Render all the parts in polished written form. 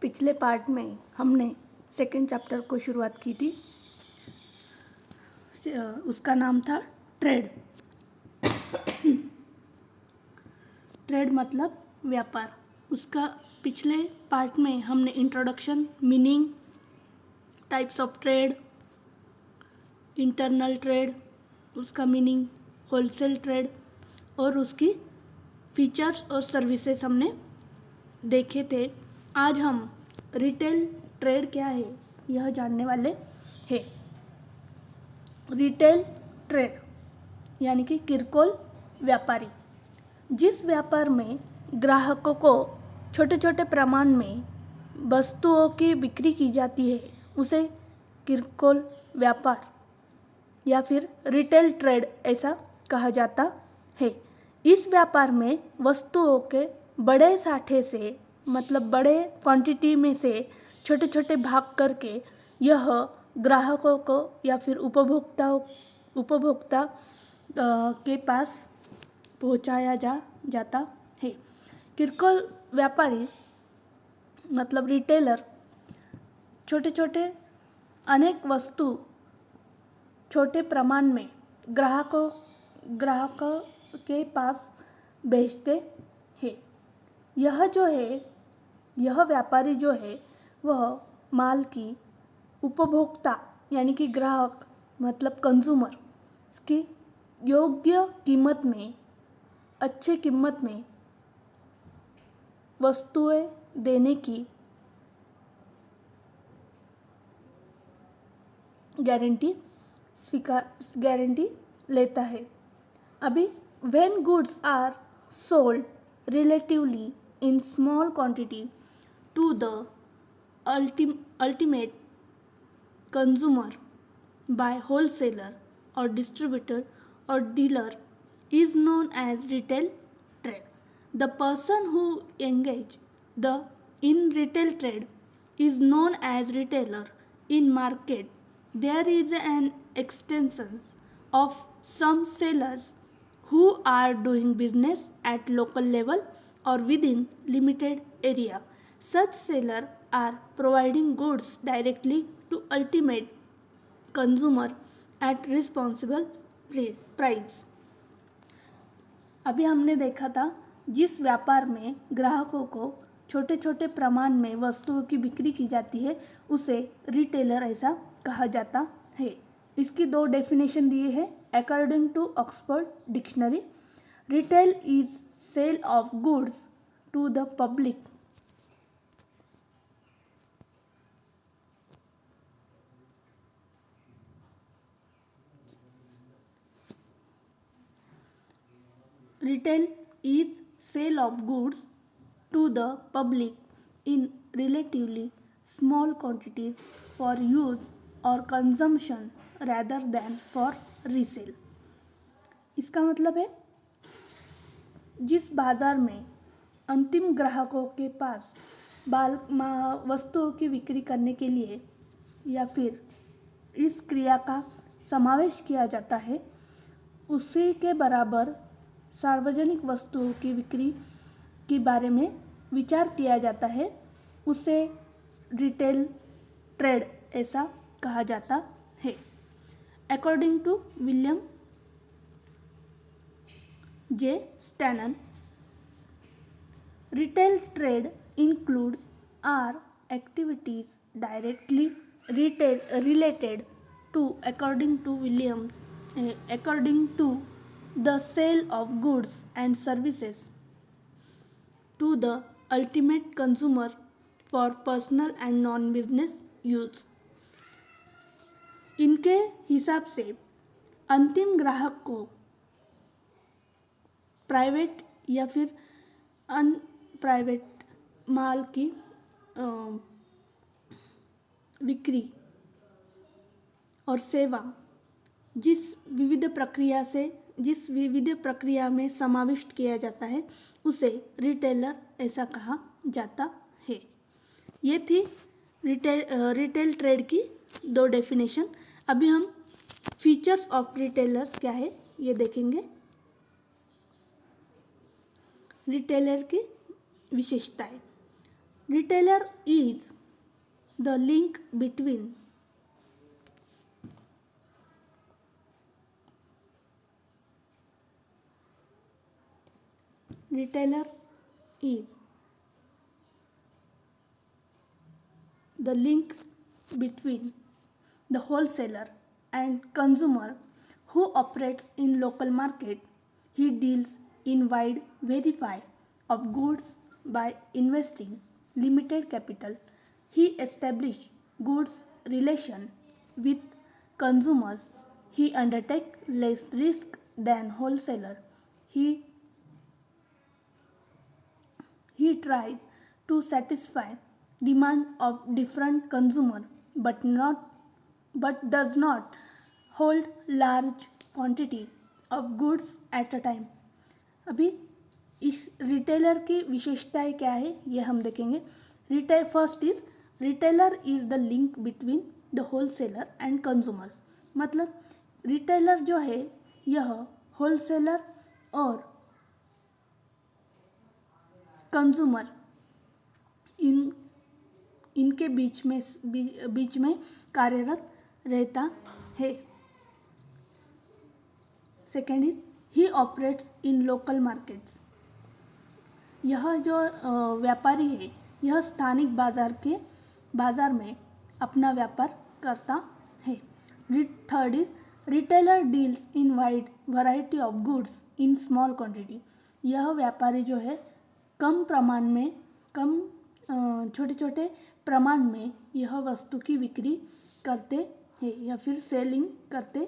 पिछले पार्ट में हमने सेकंड चैप्टर को शुरुआत की थी। उसका नाम था ट्रेड। ट्रेड मतलब व्यापार। उसका पिछले पार्ट में हमने introduction, meaning, types of trade, internal trade, उसका मीनिंग, होलसेल ट्रेड और उसकी फीचर्स और सर्विसेज हमने देखे थे। आज हम रिटेल ट्रेड क्या है यह जानने वाले हैं। रिटेल ट्रेड यानी कि किरकोल व्यापारी, जिस व्यापार में ग्राहकों को छोटे छोटे प्रमाण में वस्तुओं की बिक्री की जाती है उसे किरकोल व्यापार या फिर रिटेल ट्रेड ऐसा कहा जाता है। इस व्यापार में वस्तुओं के बड़े साठे से मतलब बड़े क्वांटिटी में से छोटे छोटे भाग करके यह ग्राहकों को या फिर उपभोक्ता के पास पहुंचाया जाता है। किरकोल व्यापारी मतलब रिटेलर छोटे छोटे अनेक वस्तु छोटे प्रमाण में ग्राहकों के पास बेचते हैं। यह व्यापारी जो है वह माल की उपभोक्ता यानी कि ग्राहक मतलब कंज्यूमर इसकी योग्य कीमत में, अच्छे कीमत में वस्तुएं देने की गारंटी लेता है। अभी when goods are sold relatively in small quantity to the ultimate consumer by wholesaler or distributor or dealer is known as retail trade. The person who engage in retail trade is known as retailer. In market, there is an extension of some sellers who are doing business at local level or within limited area. Such sellers are providing goods directly to ultimate consumer at responsible price. अभी हमने देखा था जिस व्यापार में ग्राहकों को छोटे छोटे प्रमाण में वस्तुओं की बिक्री की जाती है उसे रिटेलर ऐसा कहा जाता है। इसकी दो डेफिनेशन दिए हैं according to Oxford dictionary. Retail is sale of goods to the public Retail is sale of goods to the public in relatively small quantities for use or consumption rather than for resale. इसका मतलब है जिस बाजार में अंतिम ग्राहकों के पास वस्तुओं की बिक्री करने के लिए या फिर इस क्रिया का समावेश किया जाता है उसी के बराबर सार्वजनिक वस्तुओं की बिक्री के बारे में विचार किया जाता है उसे रिटेल ट्रेड ऐसा कहा जाता है। According to William J Stanton, retail trade includes are activities directly related to according to the sale of goods and services to the ultimate consumer for personal and non-business use. इनके हिसाब से अंतिम ग्राहक को प्राइवेट या फिर अनप्राइवेट माल की बिक्री और सेवा जिस विविध प्रक्रिया में समाविष्ट किया जाता है उसे रिटेलर ऐसा कहा जाता है। ये थी रिटेल ट्रेड की दो डेफिनेशन। अभी हम फीचर्स ऑफ रिटेलर्स क्या है ये देखेंगे। रिटेलर की विशेषताएं। Retailer is the link between retailer is the link between the wholesaler and consumer who operates in local market. He deals in wide variety of goods by investing limited capital. He establishes goods relation with consumers. He undertakes less risk than wholesaler. He he tries to satisfy demand of different consumer but does not hold large quantity of goods at a time. अभी इस retailer की विशेषताएं क्या है ये हम देखेंगे. First is retailer is the link between the wholesaler and consumers. मतलब रिटेलर जो है यह होलसेलर और कंज्यूमर इनके बीच में कार्यरत रहता है. Second is he operates in local markets. यह जो व्यापारी है यह स्थानिक बाजार में अपना व्यापार करता है. Third is retailer deals in wide variety of goods in small quantity. यह व्यापारी जो है छोटे छोटे प्रमाण में यह वस्तु की बिक्री करते हैं या फिर सेलिंग करते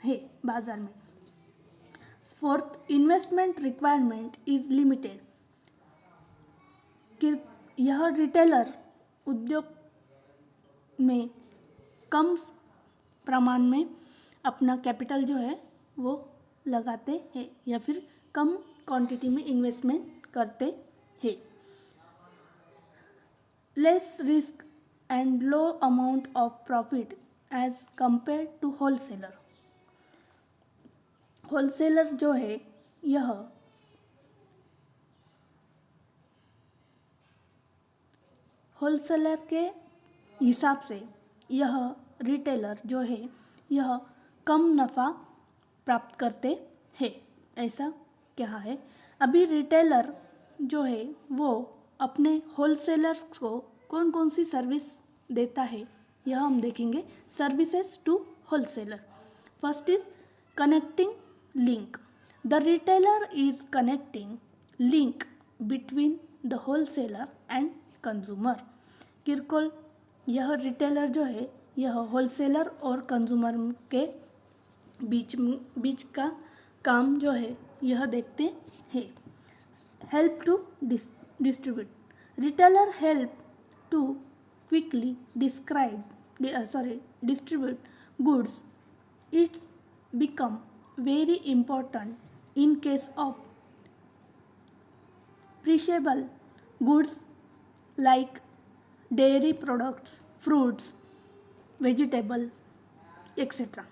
हैं बाजार में. Fourth, investment requirement is limited. यह रिटेलर उद्योग में कम प्रमाण में अपना कैपिटल जो है वो लगाते हैं या फिर कम क्वांटिटी में इन्वेस्टमेंट करते हैं. Less risk and low amount of profit as compare to wholesaler. Wholesaler जो है यह होलसेलर के हिसाब से यह रिटेलर जो है यह कम नफ़ा प्राप्त करते हैं. ऐसा क्या है. अभी रिटेलर जो है वो अपने होलसेलर्स को कौन कौन सी सर्विस देता है यह हम देखेंगे. Services to wholesaler. First is connecting link. The retailer is connecting link between the wholesaler and consumer. किरकोल यह रिटेलर जो है यह होलसेलर और कंज्यूमर के बीच का काम जो है यह देखते हैं. Help to distribute. Retailer help to quickly distribute goods. It's become very important in case of perishable goods like dairy products, fruits, vegetable, etc.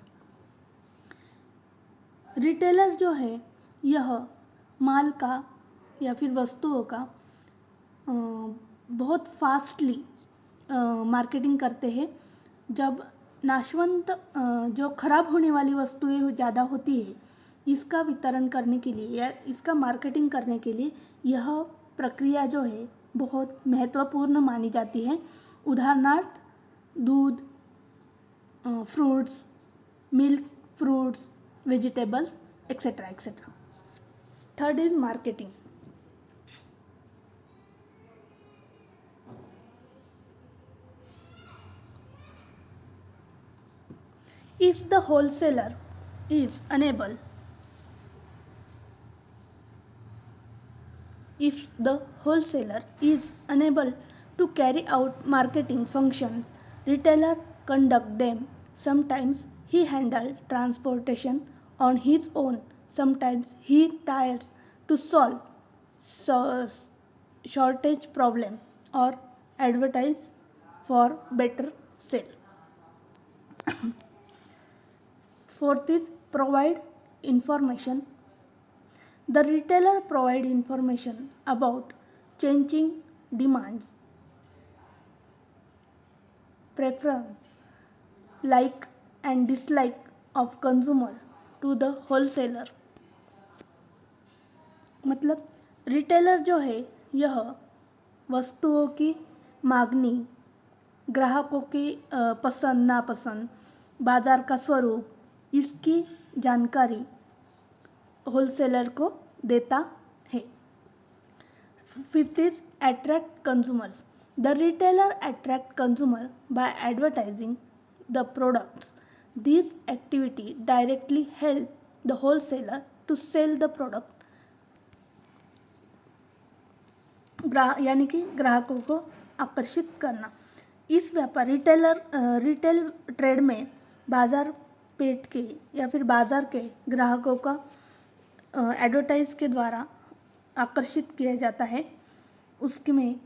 Retailer जो है यह माल का या फिर वस्तुओं का बहुत फास्टली मार्केटिंग करते हैं. जब नाशवंत जो खराब होने वाली वस्तुएं ज़्यादा होती है इसका वितरण करने के लिए या इसका मार्केटिंग करने के लिए यह प्रक्रिया जो है बहुत महत्वपूर्ण मानी जाती है. उदाहरणार्थ दूध, fruits, milk, fruits, vegetables, etcetera etcetera. Third is marketing. If the wholesaler is unable to carry out marketing functions, retailer conduct them. Sometimes he handles transportation on his own. Sometimes he tries to solve shortage problem or advertise for better sale. Fourth is provide information. The retailer provide information about changing demands preference, like and dislike of consumer to the wholesaler. मतलब retailer जो है यह वस्तुओं की मांगनी, ग्राहकों की पसंद नापसंद, बाजार का स्वरूप, इसकी जानकारी होलसेलर को देता है. Fifth is attract consumers. The retailer attract consumer by advertising the products. This activity directly help the wholesaler to sell the product. यानी कि ग्राहकों को आकर्षित करना. इस व्यापार रिटेल ट्रेड में बाजार पेट के या फिर बाजार के ग्राहकों का एडवर्टाइज के द्वारा आकर्षित किया जाता है. उसके में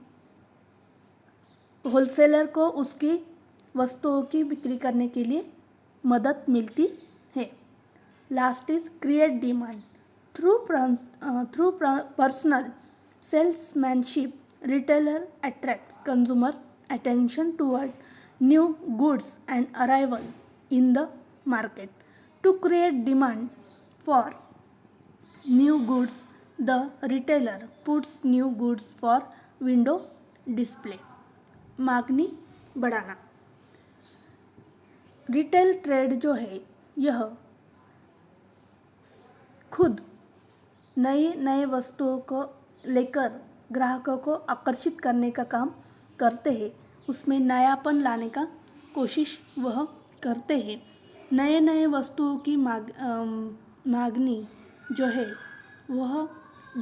होलसेलर को उसकी वस्तुओं की बिक्री करने के लिए मदद मिलती है. Last is create demand. Through personal salesmanship, retailer attracts consumer attention toward new goods and arrival in the market. To create demand for new goods, the retailer puts new goods for window display. मांगनी बढ़ाना. Retail trade जो है यह खुद नए वस्तुओं को लेकर ग्राहकों को आकर्षित करने का काम करते हैं. उसमें नयापन लाने का कोशिश वह करते हैं. नए वस्तुओं की मांगनी जो है वह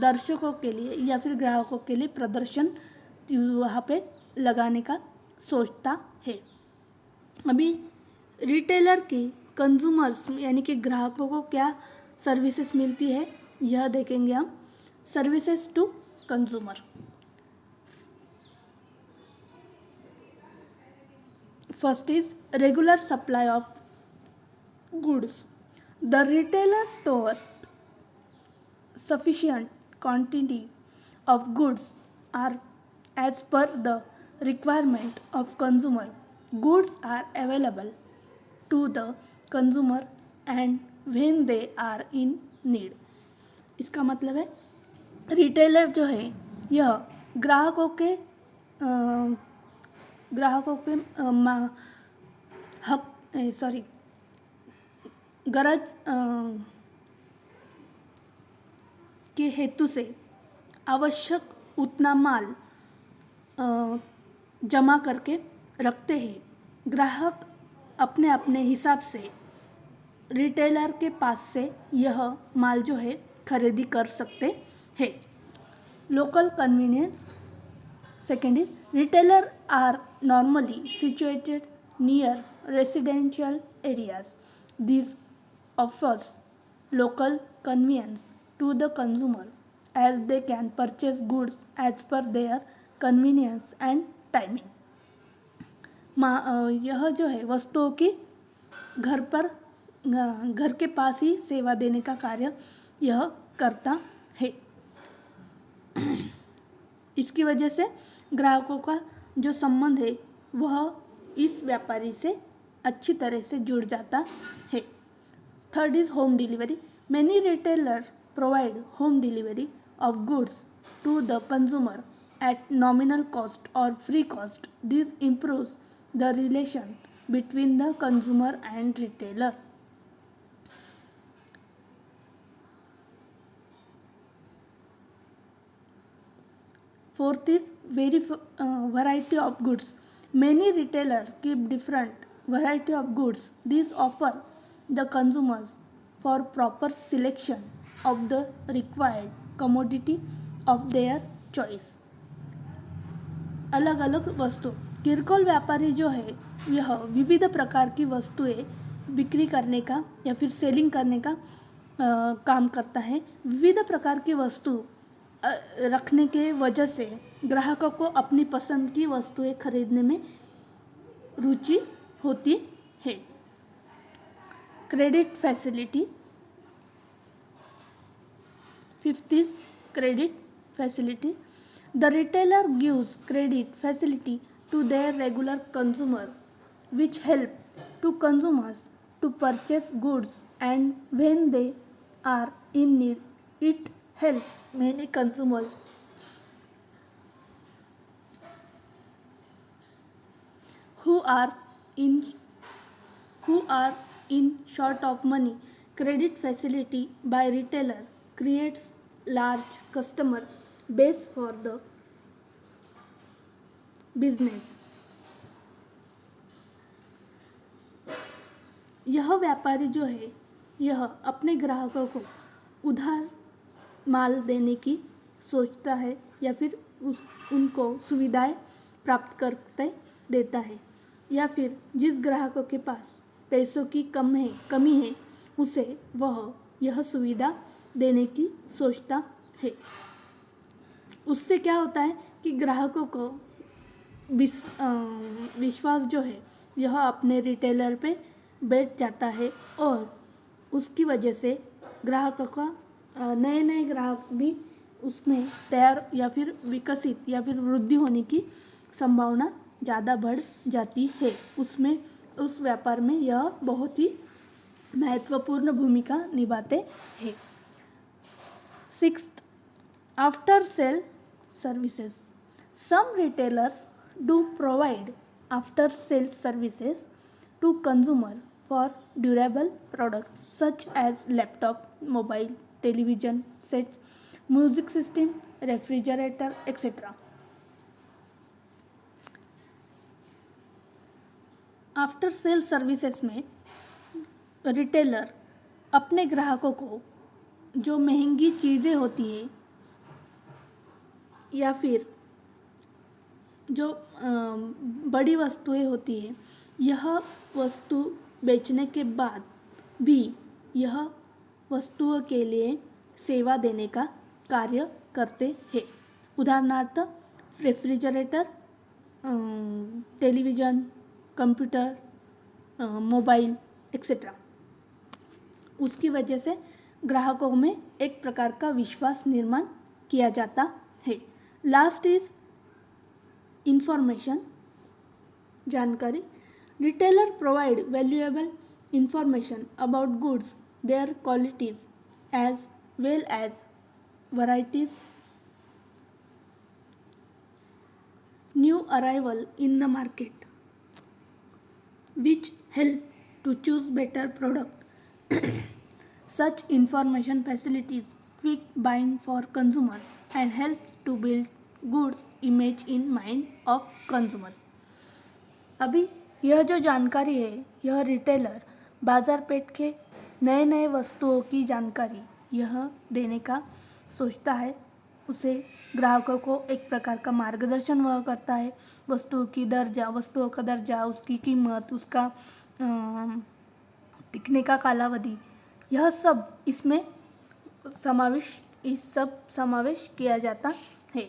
दर्शकों के लिए या फिर ग्राहकों के लिए प्रदर्शन वहाँ पे लगाने का सोचता है. अभी रिटेलर की कंज्यूमर्स यानी कि ग्राहकों को क्या सर्विसेज मिलती है यह देखेंगे हम. Services to consumer. First is regular supply of goods. The retailer store sufficient quantity of goods are as per the requirement of consumer. Goods are available to the consumer and when they are in need. इसका मतलब है retailer जो है यह ग्राहकों के गरज के हेतु से आवश्यक उतना माल जमा करके रखते हैं. ग्राहक अपने अपने हिसाब से रिटेलर के पास से यह माल जो है खरीदी कर सकते हैं. Local convenience. Second is retailer are normally situated near residential areas. This offers local convenience to the consumer as they can purchase goods as per their convenience and timing. यह जो है वस्तुओं की घर के पास ही सेवा देने का कार्य यह करता है. इसकी वजह से ग्राहकों का जो संबंध है वह इस व्यापारी से अच्छी तरह से जुड़ जाता है. Third is home delivery. Many retailers provide home delivery of goods to the consumer at nominal cost or free cost. This improves the relation between the consumer and retailer. Fourth is variety of goods. Many retailers keep different variety of goods. These offer the consumers for proper selection of the required commodity of their choice. अलग अलग वस्तु. किरकोल व्यापारी जो है यह विविध प्रकार की वस्तुएं बिक्री करने का या फिर सेलिंग करने का काम करता है. विविध प्रकार की वस्तु रखने के वजह से ग्राहकों को अपनी पसंद की वस्तुएं खरीदने में रुचि होती है. Credit facility. Fifth is credit facility. The retailer gives credit facility to their regular consumer which help to consumers to purchase goods, and when they are in need, it helps many consumers who are in who are in short of money. Credit facility by retailer creates large customer base for the business. यह व्यापारी जो है यह अपने ग्राहकों को उधार माल देने की सोचता है या फिर उनको सुविधाएं प्राप्त करते देता है, या फिर जिस ग्राहकों के पास पैसों की कमी है उसे वह यह सुविधा देने की सोचता है। उससे क्या होता है कि ग्राहकों को विश्वास जो है यह अपने रिटेलर पे बैठ जाता है और उसकी वजह से ग्राहकों का नए नए ग्राहक भी उसमें तैयार या फिर विकसित या फिर वृद्धि होने की संभावना ज़्यादा बढ़ जाती है। उसमें उस व्यापार में यह बहुत ही महत्वपूर्ण भूमिका निभाते हैं। 6th, after sale services. Some retailers do provide after sales services to consumer for durable products such as laptop, mobile, television sets, music system, refrigerator, etc. After sale services में रिटेलर अपने ग्राहकों को जो महंगी चीज़ें होती है या फिर जो बड़ी वस्तुएं होती हैं, यह वस्तु बेचने के बाद भी यह वस्तुओं के लिए सेवा देने का कार्य करते हैं। उदाहरणार्थ refrigerator, television, computer, mobile etcetera. उसकी वजह से ग्राहकों में एक प्रकार का विश्वास निर्माण किया जाता है। लास्ट इज इंफॉर्मेशन, जानकारी। Retailer provide valuable information about goods, their qualities as well as varieties, new arrival in the market, which help to choose better product. Such information facilitates quick buying for consumer and helps to build goods image in mind of consumers. अभी यह जो जानकारी है यह retailer बाजार पेट के नए नए वस्तुओं की जानकारी यह देने का सोचता है। उसे ग्राहकों को एक प्रकार का मार्गदर्शन वह करता है। वस्तुओं का दर्जा, उसकी कीमत, उसका टिकने का कालावधि, यह सब इसमें समावेश किया जाता है।